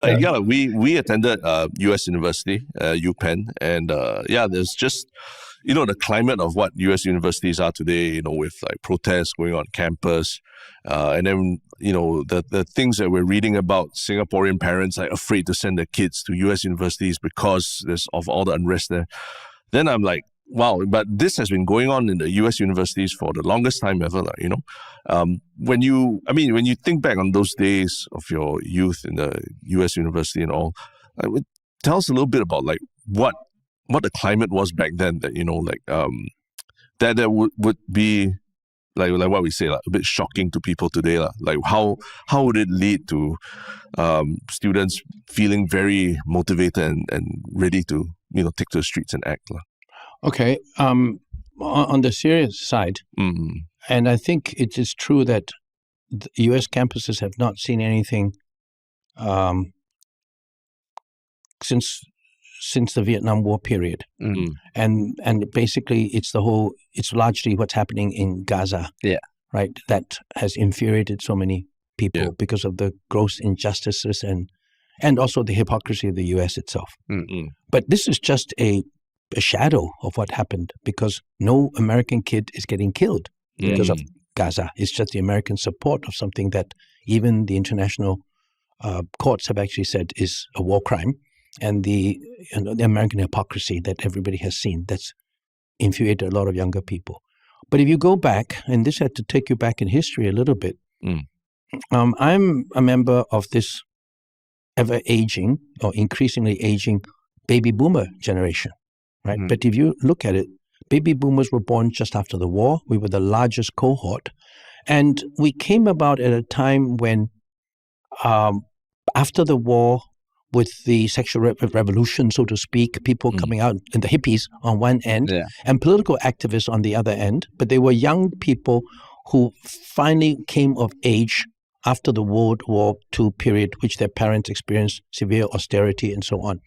Yeah, we attended U.S. University, UPenn, and there's just the climate of what U.S. universities are today. With like protests going on campus, and then the things that we're reading about Singaporean parents like afraid to send their kids to U.S. universities because of all the unrest there. Then I'm like, wow, but this has been going on in the U.S. universities for the longest time ever, when you think back on those days of your youth in the U.S. university and all, tell us a little bit about like what the climate was back then. That would be like what we say, like a bit shocking to people today, like how would it lead to students feeling very motivated and ready to take to the streets and act. Okay. On the serious side, and I think it is true that the U.S. campuses have not seen anything since the Vietnam War period, and basically it's largely what's happening in Gaza, right? That has infuriated so many people because of the gross injustices and also the hypocrisy of the U.S. itself. But this is just a shadow of what happened, because no American kid is getting killed because of Gaza. It's just the American support of something that even the international courts have actually said is a war crime, and the American hypocrisy that everybody has seen that's infuriated a lot of younger people. But if you go back, and this had to take you back in history a little bit, I'm a member of this ever-aging or increasingly aging baby boomer generation. Right. But if you look at it, baby boomers were born just after the war. We were the largest cohort. And we came about at a time when, after the war, with the sexual revolution, so to speak, people coming out, and the hippies on one end, and political activists on the other end. But they were young people who finally came of age after the World War II period, which their parents experienced severe austerity and so on.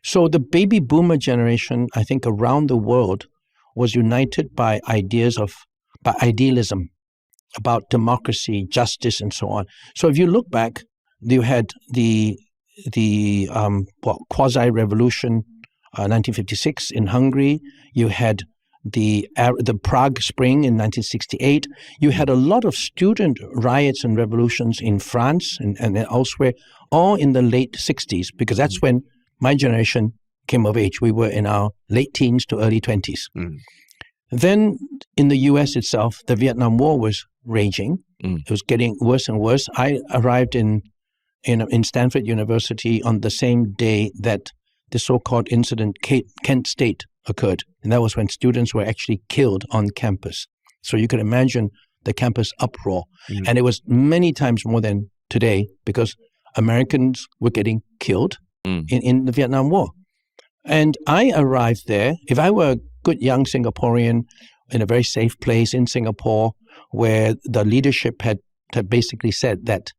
So the baby boomer generation, I think, around the world was united by idealism about democracy, justice, and so on. So if you look back, you had the quasi-revolution, 1956 in Hungary. You had the Prague Spring in 1968. You had a lot of student riots and revolutions in France and elsewhere, all in the late 60s, because that's when my generation came of age. We were in our late teens to early 20s. Then in the U.S. itself, the Vietnam War was raging. It was getting worse and worse. I arrived in Stanford University on the same day that the so-called incident Kent State occurred. And that was when students were actually killed on campus. So you could imagine the campus uproar. And it was many times more than today, because Americans were getting killed in the Vietnam War. And I arrived there. If I were a good young Singaporean in a very safe place in Singapore, where the leadership had basically said that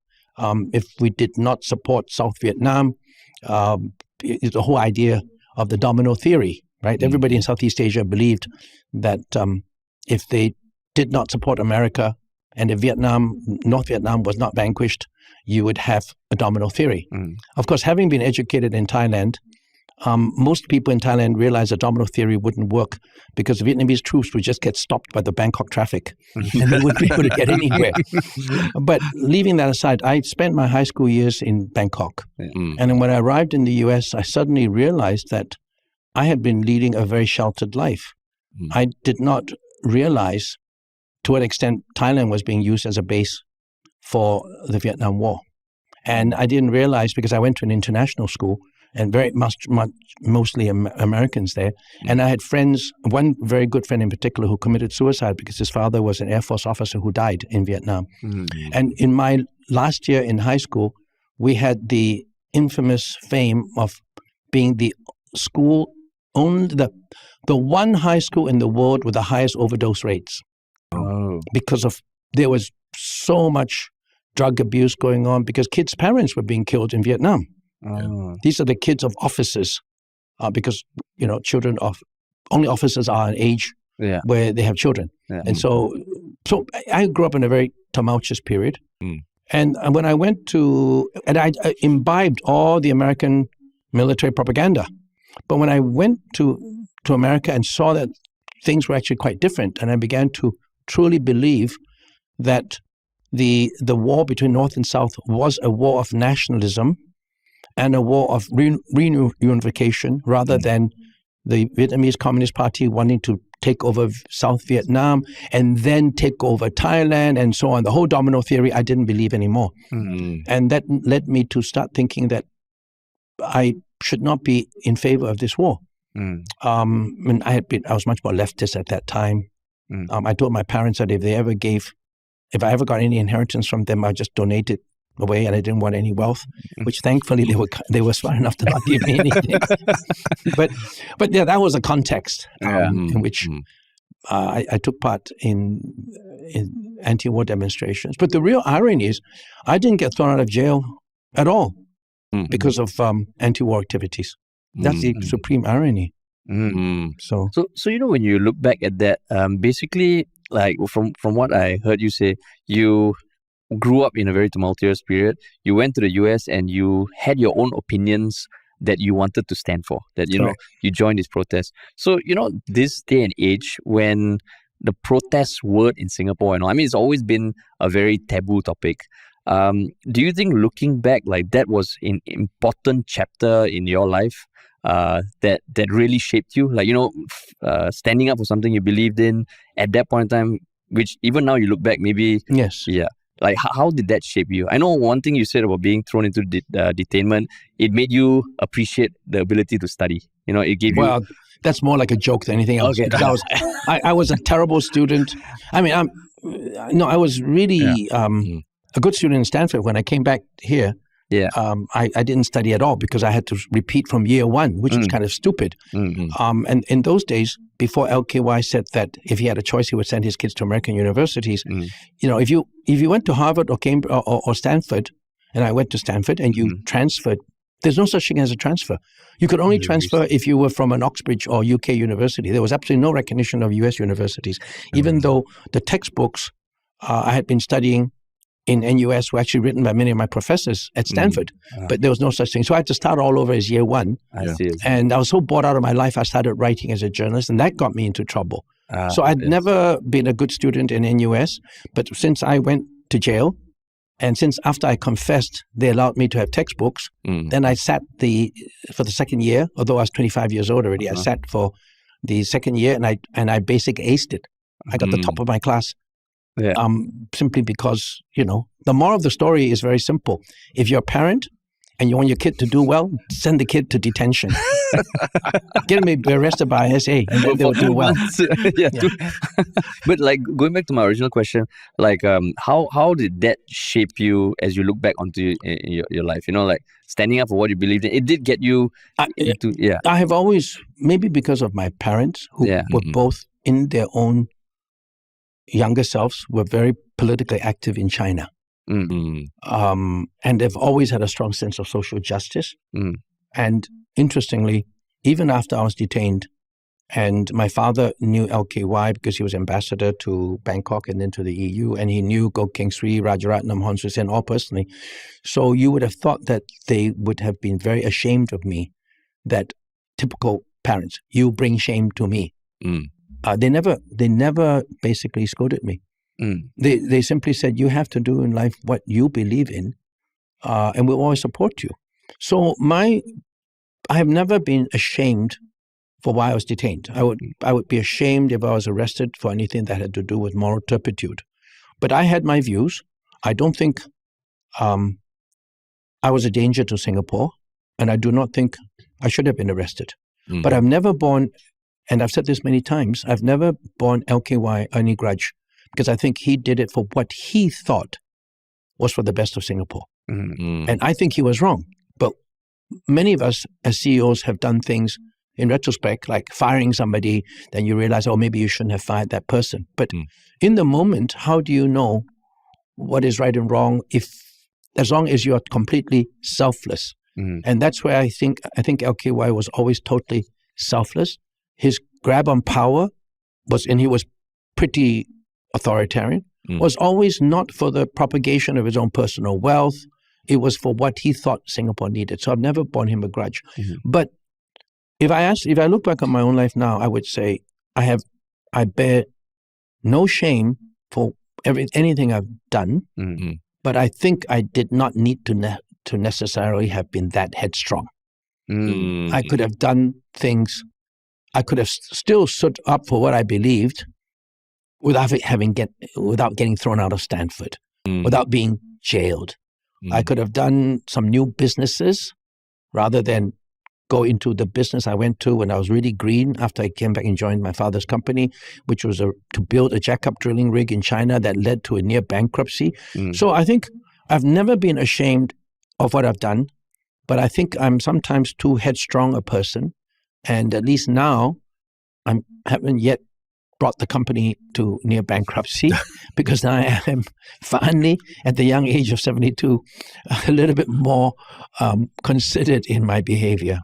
if we did not support South Vietnam, the whole idea of the domino theory, right? Everybody in Southeast Asia believed that if they did not support America and if North Vietnam was not vanquished, you would have a domino theory. Of course, having been educated in Thailand, most people in Thailand realized that domino theory wouldn't work, because the Vietnamese troops would just get stopped by the Bangkok traffic and they wouldn't be able to get anywhere. But leaving that aside, I spent my high school years in Bangkok. And then when I arrived in the US, I suddenly realized that I had been leading a very sheltered life. I did not realize to what extent Thailand was being used as a base for the Vietnam War. And I didn't realize, because I went to an international school, and mostly Americans there. And I had friends, one very good friend in particular, who committed suicide because his father was an Air Force officer who died in Vietnam. And in my last year in high school, we had the infamous fame of being the school the one high school in the world with the highest overdose rates. Because there was so much drug abuse going on, because kids' parents were being killed in Vietnam. These are the kids of officers, because only officers are an age where they have children. And so I grew up in a very tumultuous period, And when I went to, and I imbibed all the American military propaganda. But when I went to America and saw that things were actually quite different, and I began to truly believe that the war between North and South was a war of nationalism and a war of reunification rather than the Vietnamese Communist Party wanting to take over South Vietnam and then take over Thailand and so on. The whole domino theory, I didn't believe anymore. And that led me to start thinking that I should not be in favor of this war. And I was much more leftist at that time. I told my parents that if I ever got any inheritance from them, I'd just donate it away, and I didn't want any wealth, which thankfully they were smart enough to not give me anything. but yeah, that was a context in which I took part in anti-war demonstrations. But the real irony is I didn't get thrown out of jail at all because of anti-war activities. That's the supreme irony. So when you look back at that, basically, like from what I heard you say, you grew up in a very tumultuous period. You went to the US and you had your own opinions that you wanted to stand for, that, you know, you joined this protest. So, this day and age when the protest word in Singapore, I mean, it's always been a very taboo topic. Do you think looking back, like that was an important chapter in your life that really shaped you? Like, standing up for something you believed in at that point in time, which even now you look back, maybe... Yes. Yeah. Like, how did that shape you? I know one thing you said about being thrown into detainment, it made you appreciate the ability to study. It gave you... Well, that's more like a joke than anything else. Okay. I was a terrible student. I mean, I was really a good student in Stanford. When I came back here, I didn't study at all because I had to repeat from year one, which was kind of stupid. And in those days, before LKY said that if he had a choice, he would send his kids to American universities. If you went to Harvard or Cambridge or Stanford, and I went to Stanford, and you transferred, there's no such thing as a transfer. You could only transfer if you were from an Oxbridge or UK university. There was absolutely no recognition of US universities, even though the textbooks I had been studying in NUS were actually written by many of my professors at Stanford, but there was no such thing. So I had to start all over as year one. I see. And I was so bored out of my life, I started writing as a journalist, and that got me into trouble. So I'd never been a good student in NUS, but since I went to jail, and since after I confessed, they allowed me to have textbooks, then I sat for the second year, although I was 25 years old already, I sat for the second year, and I basically aced it. I got the top of my class. Simply because, the moral of the story is very simple. If you're a parent and you want your kid to do well, send the kid to detention. Get him to be arrested by SA, and then they'll do well. But like going back to my original question, like how did that shape you as you look back onto your life? Like standing up for what you believed in. It did get you into I have always, maybe because of my parents who were both in their own younger selves, were very politically active in China. And they've always had a strong sense of social justice. And interestingly, even after I was detained, and my father knew LKY because he was ambassador to Bangkok and then to the EU, and he knew Goh Keng Swee, Rajaratnam, Hon Sui Sen all personally. So you would have thought that they would have been very ashamed of me, that typical parents, you bring shame to me. They never basically scolded me. They simply said, you have to do in life what you believe in, and we'll always support you. So I have never been ashamed for why I was detained. I would be ashamed if I was arrested for anything that had to do with moral turpitude. But I had my views. I don't think I was a danger to Singapore, and I do not think I should have been arrested. But I've never borne, and I've said this many times, I've never borne LKY any grudge, because I think he did it for what he thought was for the best of Singapore. And I think he was wrong. But many of us as CEOs have done things in retrospect, like firing somebody, then you realize, oh, maybe you shouldn't have fired that person. But in the moment, how do you know what is right and wrong as long as you're completely selfless? And that's where I think LKY was always totally selfless. His grab on power was, and he was pretty authoritarian, was always not for the propagation of his own personal wealth. It was for what he thought Singapore needed. So I've never borne him a grudge. But if I look back on my own life now, I would say I bear no shame for anything I've done. But I think I did not need to necessarily have been that headstrong. I could have done things. I could have still stood up for what I believed without getting thrown out of Stanford, without being jailed. I could have done some new businesses rather than go into the business I went to when I was really green after I came back and joined my father's company, which was to build a jackup drilling rig in China that led to a near bankruptcy. So I think I've never been ashamed of what I've done, but I think I'm sometimes too headstrong a person. And at least now, I haven't yet brought the company to near bankruptcy because now I am finally, at the young age of 72, a little bit more considered in my behavior.